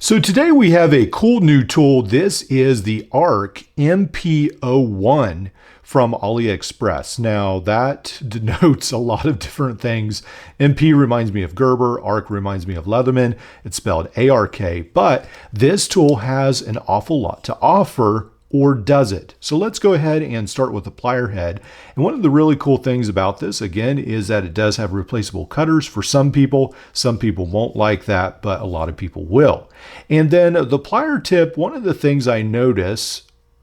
So today we have a cool new tool. This is the ARK MP01 from Aliexpress. Now that denotes a lot of different things. MP reminds me of Gerber, ARK reminds me of Leatherman. It's spelled A-R-K, but this tool has an awful lot to offer, or does it? So let's go ahead and start with the plier head. And one of the really cool things about this, again, is that it does have replaceable cutters for some people. Some people won't like that, but a lot of people will. And then the plier tip, one of the things I notice,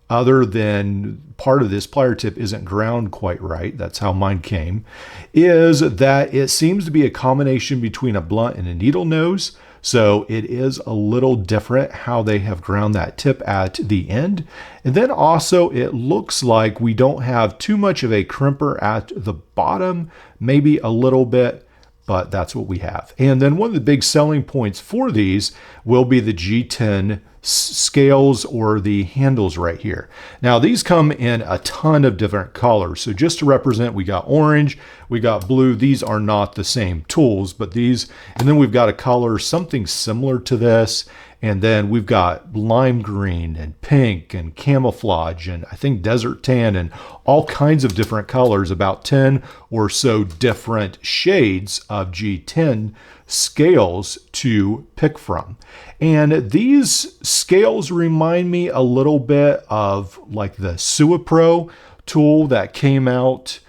other than part of this plier tip isn't ground quite right, that's how mine came, is that it seems to be a combination between a blunt and a needle nose. So it is a little different how they have ground that tip at the end. And then also it looks like we don't have too much of a crimper at the bottom, maybe a little bit, but that's what we have. And then one of the big selling points for these will be the G10 scales or the handles right here. Now these come in a ton of different colors. So just to represent, we got orange, we got blue. These are not the same tools, but these, and then we've got a color, something similar to this. And then we've got lime green and pink and camouflage and I think desert tan and all kinds of different colors, about 10 or so different shades of G10 scales to pick from. And these scales remind me a little bit of like the Suapro tool that came out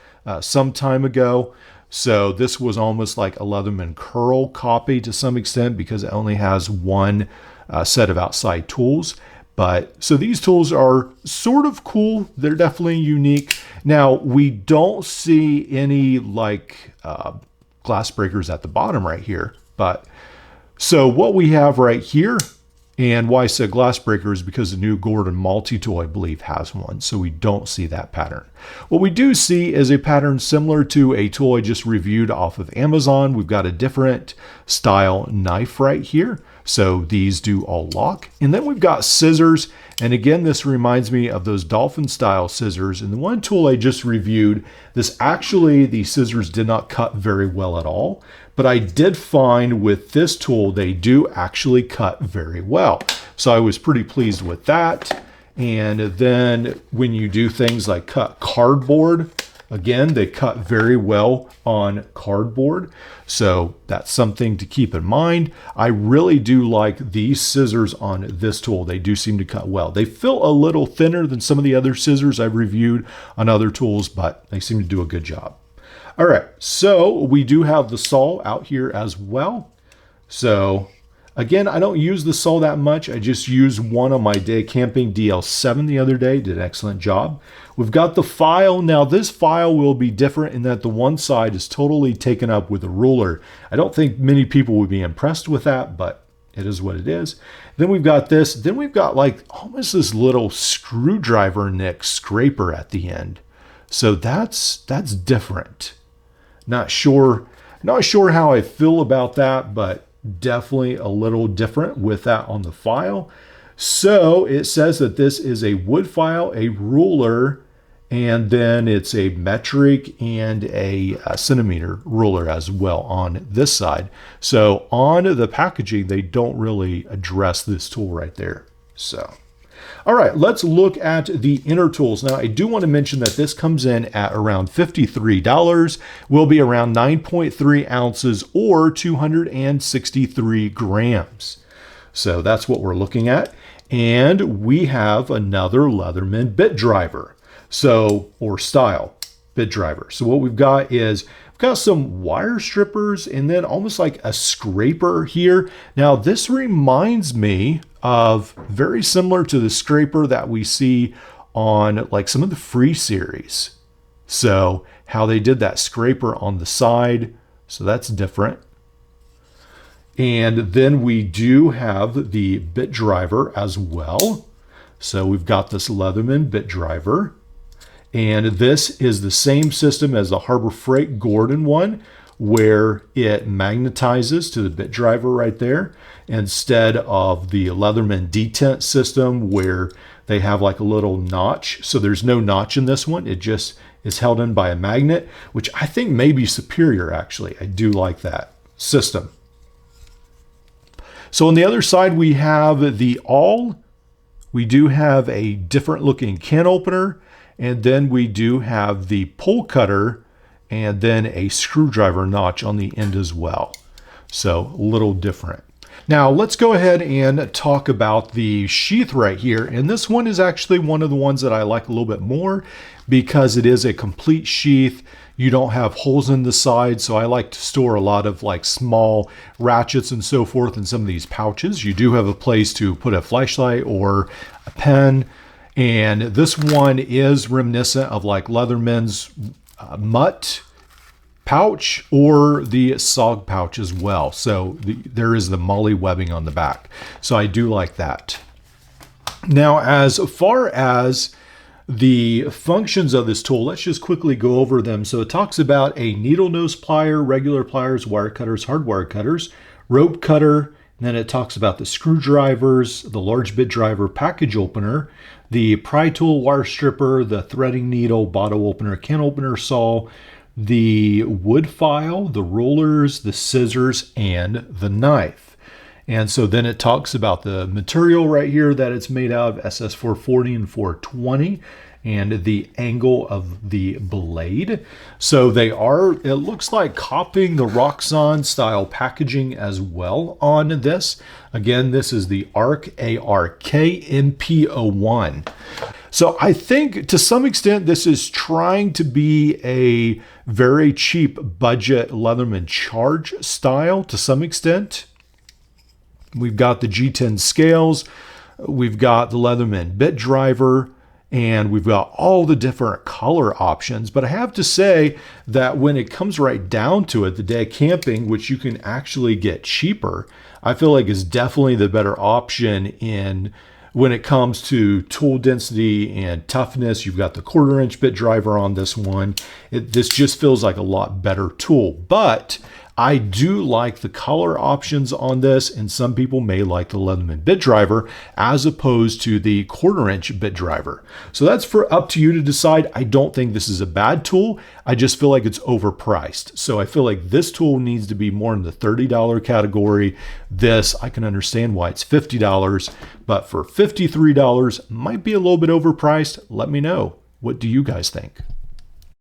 some time ago. So this was almost like a Leatherman curl copy to some extent because it only has one set of outside tools. But so these tools are sort of cool. They're definitely unique. Now we don't see any like glass breakers at the bottom right here. But so what we have right here, and why I said glass breaker is because the new Gordon multi-tool, I believe, has one. So we don't see that pattern. What we do see is a pattern similar to a tool I just reviewed off of Amazon. We've got a different style knife right here. So these do all lock. And then we've got scissors. And again, this reminds me of those dolphin style scissors. And the one tool I just reviewed, this actually, the scissors did not cut very well at all. But I did find with this tool, they do actually cut very well. So I was pretty pleased with that. And then when you do things like cut cardboard, again, they cut very well on cardboard. So that's something to keep in mind. I really do like these scissors on this tool. They do seem to cut well. They feel a little thinner than some of the other scissors I've reviewed on other tools, but they seem to do a good job. All right, so we do have the saw out here as well. So again, I don't use the saw that much. I just used one on my day camping DL7 the other day, did an excellent job. We've got the file. Now this file will be different in that the one side is totally taken up with a ruler. I don't think many people would be impressed with that, but it is what it is. Then we've got this. Then we've got like almost this little screwdriver nick scraper at the end. So that's different. Not sure how I feel about that, but definitely a little different with that on the file. So it says that this is a wood file, a ruler, and then it's a metric and a centimeter ruler as well on this side. So on the packaging, they don't really address this tool right there. So, all right, let's look at the inner tools. Now, I do want to mention that this comes in at around $53, will be around 9.3 ounces or 263 grams. So that's what we're looking at. And we have another Leatherman bit driver. So, or style bit driver. So what we've got is we've got some wire strippers and then almost like a scraper here. Now this reminds me of very similar to the scraper that we see on like some of the Free series. So how they did that scraper on the side. So that's different. And then we do have the bit driver as well. So we've got this Leatherman bit driver. And this is the same system as the Harbor Freight Gordon one, where it magnetizes to the bit driver right there, instead of the Leatherman detent system where they have like a little notch. So there's no notch in this one. It just is held in by a magnet, which I think may be superior actually. I do like that system. So on the other side, we have the awl. We do have a different looking can opener, and then we do have the pole cutter and then a screwdriver notch on the end as well. So a little different. Now let's go ahead and talk about the sheath right here. And this one is actually one of the ones that I like a little bit more because it is a complete sheath. You don't have holes in the side, so I like to store a lot of like small ratchets and so forth in some of these pouches. You do have a place to put a flashlight or a pen, and this one is reminiscent of like Leatherman's mutt pouch or the SOG pouch as well. So there is the molly webbing on the back. So I do like that. Now, as far as the functions of this tool, let's just quickly go over them. So it talks about a needle nose plier, regular pliers, wire cutters, hard wire cutters, rope cutter. And then it talks about the screwdrivers, the large bit driver, package opener, the pry tool, wire stripper, the threading needle, bottle opener, can opener, saw, the wood file, the rollers, the scissors, and the knife. And so then it talks about the material right here that it's made out of, SS 440 and 420, and the angle of the blade. So they are, it looks like, copying the Roxxon style packaging as well on this. Again, this is the ARK, A-R-K, MP01. So I think to some extent this is trying to be a very cheap budget Leatherman charge style to some extent. We've got the G10 scales, we've got the Leatherman bit driver, and we've got all the different color options. But I have to say that when it comes right down to it, the day camping, which you can actually get cheaper, I feel like is definitely the better option in when it comes to tool density and toughness. You've got the 1/4 inch bit driver on this one. This just feels like a lot better tool, but I do like the color options on this, and some people may like the Leatherman bit driver as opposed to the 1/4 inch bit driver. So that's up to you to decide. I don't think this is a bad tool. I just feel like it's overpriced. So I feel like this tool needs to be more in the $30 category. This, I can understand why it's $50, but for $53 might be a little bit overpriced. Let me know. What do you guys think?